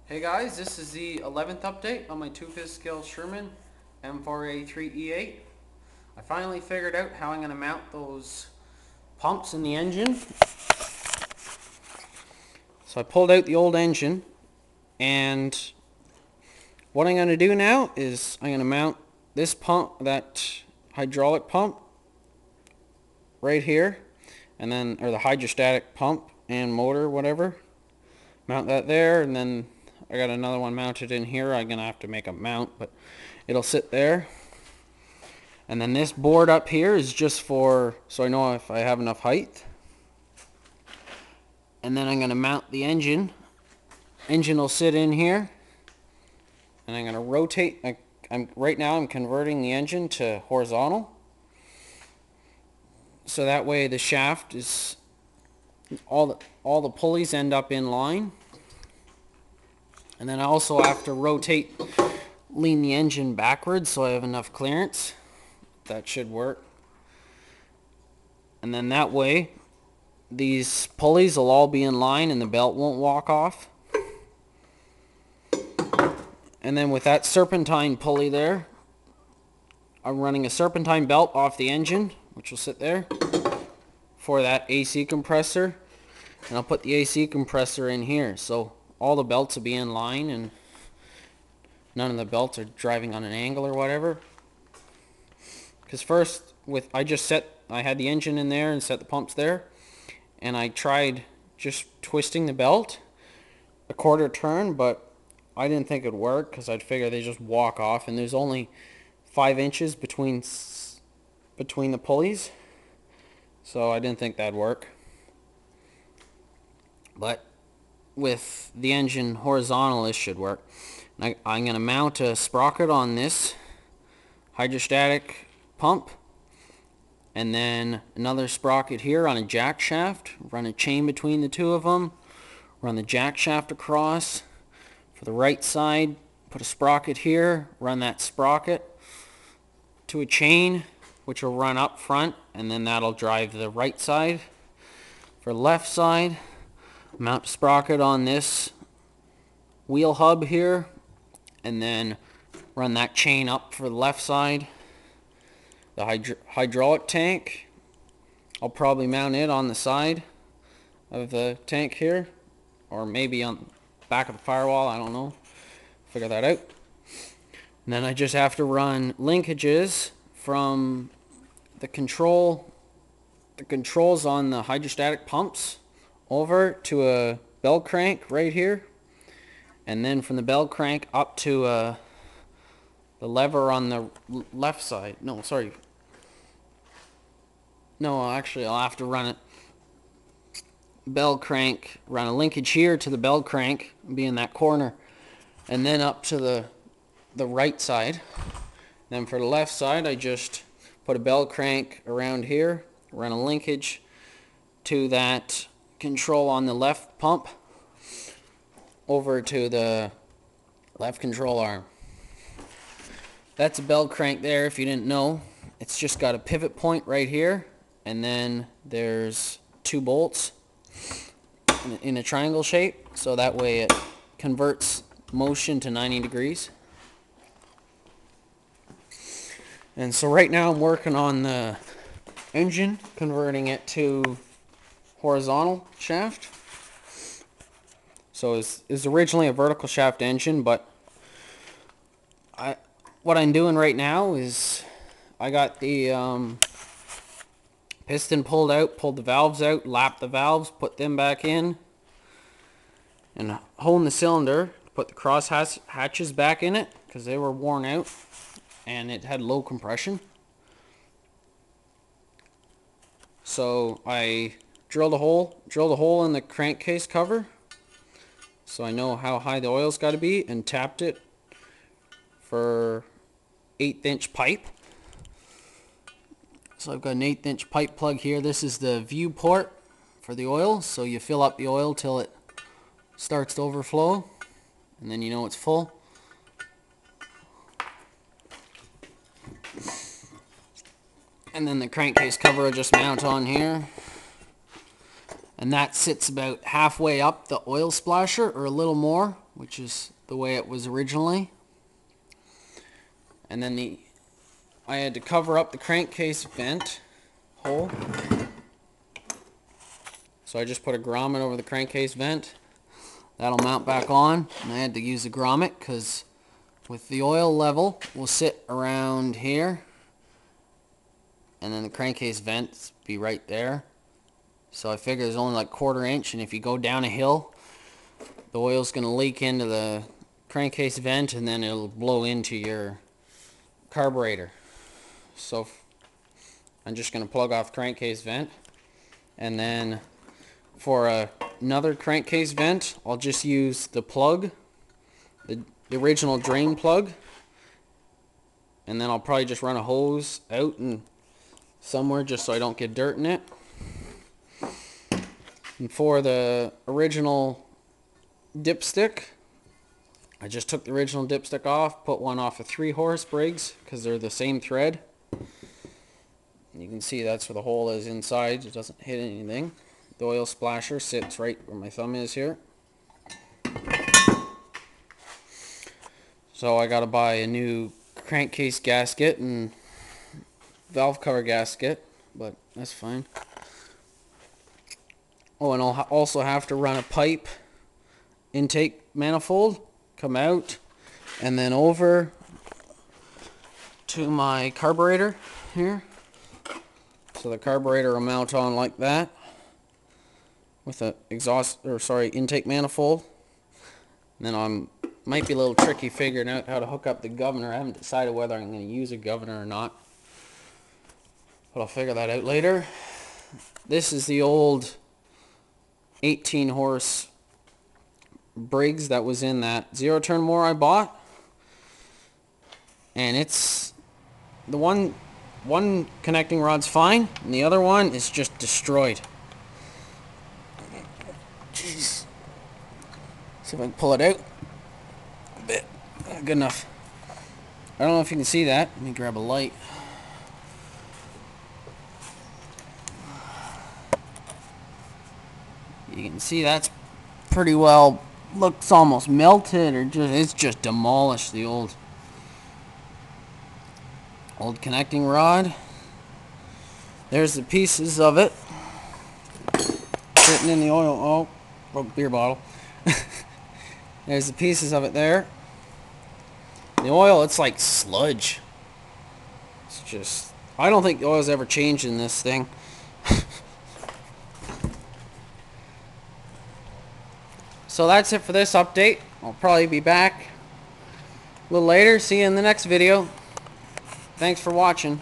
Hey guys, this is the 11th update on my 2/5 scale Sherman M4A3E8. I finally figured out how I'm going to mount those pumps in the engine. So I pulled out the old engine, and what I'm going to do now is I'm going to mount this pump, that hydraulic pump right here, and then, or the hydrostatic pump and motor, whatever. Mount that there, and then I got another one mounted in here. I'm gonna have to make a mount, but it'll sit there. And then this board up here is just for, so I know if I have enough height. And then I'm gonna mount the engine. Engine will sit in here, and I'm gonna rotate. Right now I'm converting the engine to horizontal, so that way the shaft is all the pulleys end up in line. And then I also have to lean the engine backwards so I have enough clearance. That should work. And then that way, these pulleys will all be in line and the belt won't walk off. And then with that serpentine pulley there, I'm running a serpentine belt off the engine, which will sit there, for that AC compressor. And I'll put the AC compressor in here, so all the belts will be in line and none of the belts are driving on an angle or whatever. Because first, I had the engine in there and set the pumps there, and I tried just twisting the belt a quarter turn, but I didn't think it'd work because I'd figure they just walk off, and there's only 5 inches between the pulleys, so I didn't think that'd work. But with the engine horizontal, this should work. I'm going to mount a sprocket on this hydrostatic pump, and then another sprocket here on a jack shaft. Run a chain between the two of them, run the jack shaft across. For the right side, put a sprocket here, run that sprocket to a chain which will run up front, and then that'll drive the right side. For the left side, mount a sprocket on this wheel hub here, and then run that chain up for the left side. The hydraulic tank, I'll probably mount it on the side of the tank here, or maybe on the back of the firewall, I don't know. Figure that out. And then I just have to run linkages from the controls on the hydrostatic pumps over to a bell crank right here, and then from the bell crank up to the lever on the left side. Actually I'll have to run it bell crank, run a linkage here to the bell crank, be in that corner, and then up to the right side. Then for the left side, I just put a bell crank around here, run a linkage to that control on the left pump over to the left control arm. That's a bell crank there, if you didn't know. It's just got a pivot point right here, and then there's 2 bolts in a triangle shape, so that way it converts motion to 90 degrees. And so right now I'm working on the engine, converting it to horizontal shaft. So it's originally a vertical shaft engine, but what I'm doing right now is I got the piston pulled out, pulled the valves out, lapped the valves, put them back in, and holding the cylinder, put the cross hatches back in it because they were worn out and it had low compression. So I drilled a hole in the crankcase cover so I know how high the oil's got to be, and tapped it for 1/8-inch pipe. So I've got an 1/8-inch pipe plug here. This is the view port for the oil, so you fill up the oil till it starts to overflow, and then you know it's full. And then the crankcase cover will just mount on here, and that sits about halfway up the oil splasher, or a little more, which is the way it was originally. And then I had to cover up the crankcase vent hole. So I just put a grommet over the crankcase vent. That'll mount back on. And I had to use a grommet because with the oil level will sit around here. And then the crankcase vents be right there. So I figure it's only like 1/4 inch, and if you go down a hill, the oil's going to leak into the crankcase vent and then it'll blow into your carburetor. So I'm just going to plug off the crankcase vent, and then for another crankcase vent I'll just use the plug, the original drain plug, and then I'll probably just run a hose out and somewhere just so I don't get dirt in it. And for the original dipstick, I just took the original dipstick off, put one off of 3-horse Briggs because they're the same thread. You can see that's where the hole is inside. It doesn't hit anything. The oil splasher sits right where my thumb is here. So I gotta buy a new crankcase gasket and valve cover gasket, but that's fine. Oh, and I'll also have to run a pipe intake manifold, come out, and then over to my carburetor here. So the carburetor will mount on like that with a intake manifold. And then might be a little tricky figuring out how to hook up the governor. I haven't decided whether I'm going to use a governor or not, but I'll figure that out later. This is the old 18-horse Briggs that was in that zero-turn mower I bought, and it's the one connecting rod's fine and the other one is just destroyed. Jeez. See if I can pull it out a bit. Good enough. I don't know if you can see that. Let me grab a light. You can see that's pretty well, looks almost melted, or it's just demolished the old connecting rod. There's the pieces of it sitting in the oil. Oh, broke beer bottle. There's the pieces of it there. The oil, it's like sludge. It's just, I don't think the oil's ever changed in this thing. So that's it for this update. I'll probably be back a little later. See you in the next video. Thanks for watching.